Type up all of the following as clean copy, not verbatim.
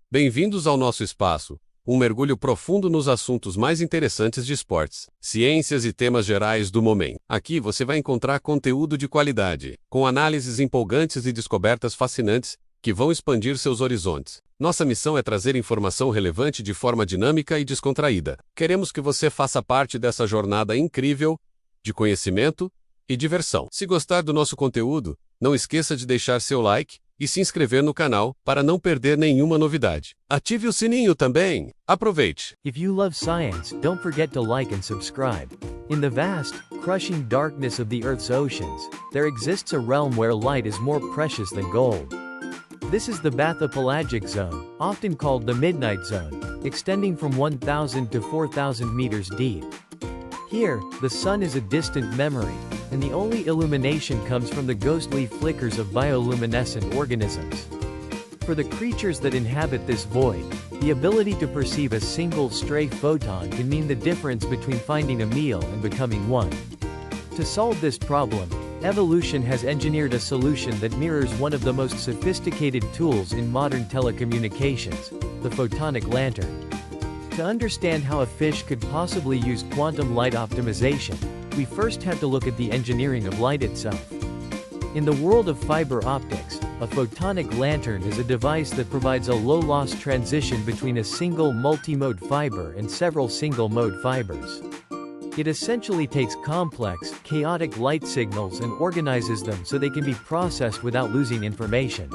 Bem-vindos ao nosso espaço, um mergulho profundo nos assuntos mais interessantes de esportes, ciências e temas gerais do momento. Aqui você vai encontrar conteúdo de qualidade, com análises empolgantes e descobertas fascinantes que vão expandir seus horizontes. Nossa missão é trazer informação relevante de forma dinâmica e descontraída. Queremos que você faça parte dessa jornada incrível de conhecimento e diversão. Se gostar do nosso conteúdo, não esqueça de deixar seu like e se inscrever no canal para não perder nenhuma novidade. Ative o sininho também. Aproveite! If you love science, don't forget to like and subscribe. In the vast, crushing darkness of the Earth's oceans, there exists a realm where light is more precious than gold. This is the bathypelagic zone, often called the midnight zone, extending from 1,000 to 4,000 meters deep. Here, the sun is a distant memory, and the only illumination comes from the ghostly flickers of bioluminescent organisms. For the creatures that inhabit this void, the ability to perceive a single stray photon can mean the difference between finding a meal and becoming one. To solve this problem, evolution has engineered a solution that mirrors one of the most sophisticated tools in modern telecommunications, the photonic lantern. To understand how a fish could possibly use quantum light optimization, we first have to look at the engineering of light itself. In the world of fiber optics, a photonic lantern is a device that provides a low-loss transition between a single multi-mode fiber and several single-mode fibers. It essentially takes complex, chaotic light signals and organizes them so they can be processed without losing information.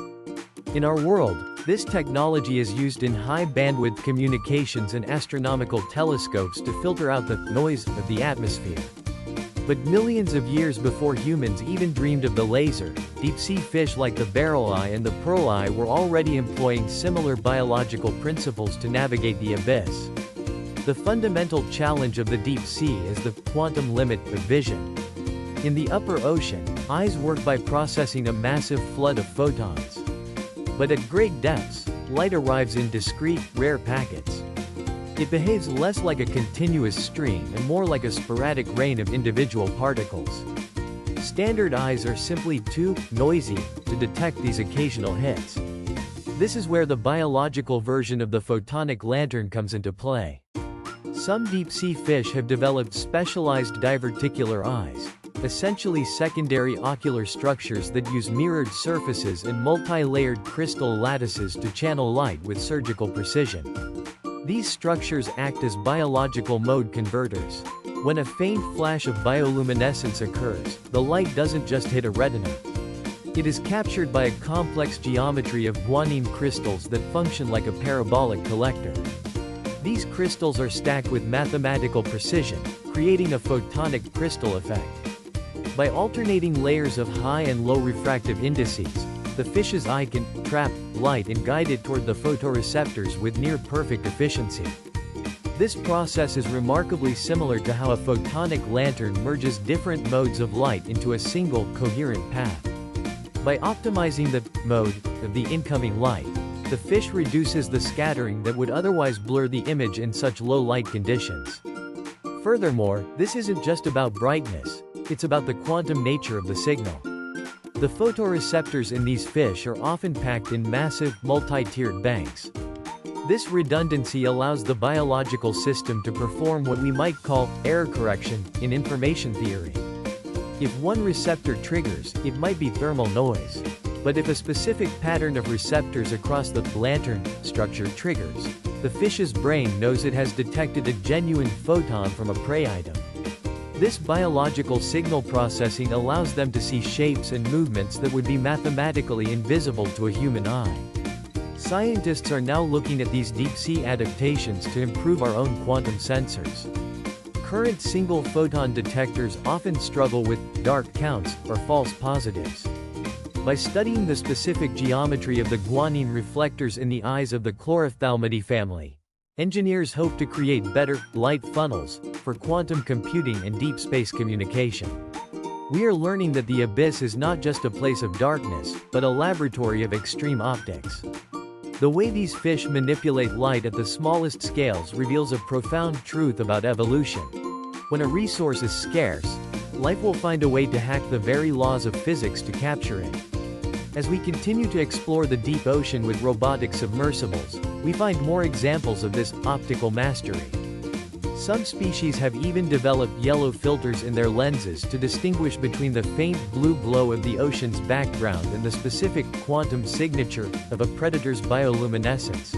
In our world, this technology is used in high-bandwidth communications and astronomical telescopes to filter out the noise of the atmosphere. But millions of years before humans even dreamed of the laser, deep-sea fish like the barreleye and the pearleye were already employing similar biological principles to navigate the abyss. The fundamental challenge of the deep sea is the quantum limit of vision. In the upper ocean, eyes work by processing a massive flood of photons. But at great depths, light arrives in discrete, rare packets. It behaves less like a continuous stream and more like a sporadic rain of individual particles. Standard eyes are simply too noisy to detect these occasional hits. This is where the biological version of the photonic lantern comes into play. Some deep-sea fish have developed specialized diverticular eyes, essentially secondary ocular structures that use mirrored surfaces and multi-layered crystal lattices to channel light with surgical precision. These structures act as biological mode converters. When a faint flash of bioluminescence occurs, the light doesn't just hit a retina. It is captured by a complex geometry of guanine crystals that function like a parabolic collector. These crystals are stacked with mathematical precision, creating a photonic crystal effect. By alternating layers of high and low refractive indices, the fish's eye can trap light and guide it toward the photoreceptors with near-perfect efficiency. This process is remarkably similar to how a photonic lantern merges different modes of light into a single, coherent path. By optimizing the mode of the incoming light, the fish reduces the scattering that would otherwise blur the image in such low light conditions. Furthermore, this isn't just about brightness, it's about the quantum nature of the signal. The photoreceptors in these fish are often packed in massive, multi-tiered banks. This redundancy allows the biological system to perform what we might call error correction in information theory. If one receptor triggers, it might be thermal noise. But if a specific pattern of receptors across the lantern structure triggers, the fish's brain knows it has detected a genuine photon from a prey item. This biological signal processing allows them to see shapes and movements that would be mathematically invisible to a human eye. Scientists are now looking at these deep-sea adaptations to improve our own quantum sensors. Current single-photon detectors often struggle with dark counts or false positives. By studying the specific geometry of the guanine reflectors in the eyes of the chlorophthalmidae family, engineers hope to create better light funnels for quantum computing and deep space communication. We are learning that the abyss is not just a place of darkness, but a laboratory of extreme optics. The way these fish manipulate light at the smallest scales reveals a profound truth about evolution. When a resource is scarce, life will find a way to hack the very laws of physics to capture it. As we continue to explore the deep ocean with robotic submersibles, We find more examples of this optical mastery. Some species have even developed yellow filters in their lenses to distinguish between the faint blue glow of the ocean's background and the specific quantum signature of a predator's bioluminescence.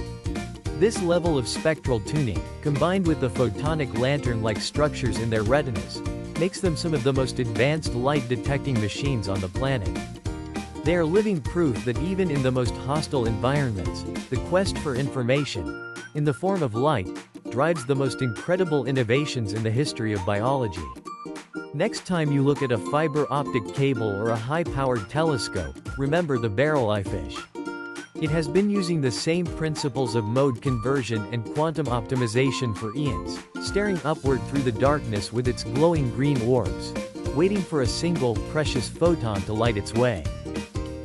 This level of spectral tuning, combined with the photonic lantern-like structures in their retinas, makes them some of the most advanced light-detecting machines on the planet. They are living proof that even in the most hostile environments, the quest for information, in the form of light, drives the most incredible innovations in the history of biology. Next time you look at a fiber optic cable or a high-powered telescope, remember the barreleye fish. It has been using the same principles of mode conversion and quantum optimization for eons, staring upward through the darkness with its glowing green orbs, waiting for a single, precious photon to light its way.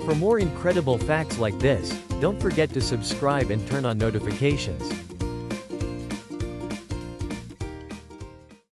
For more incredible facts like this, don't forget to subscribe and turn on notifications.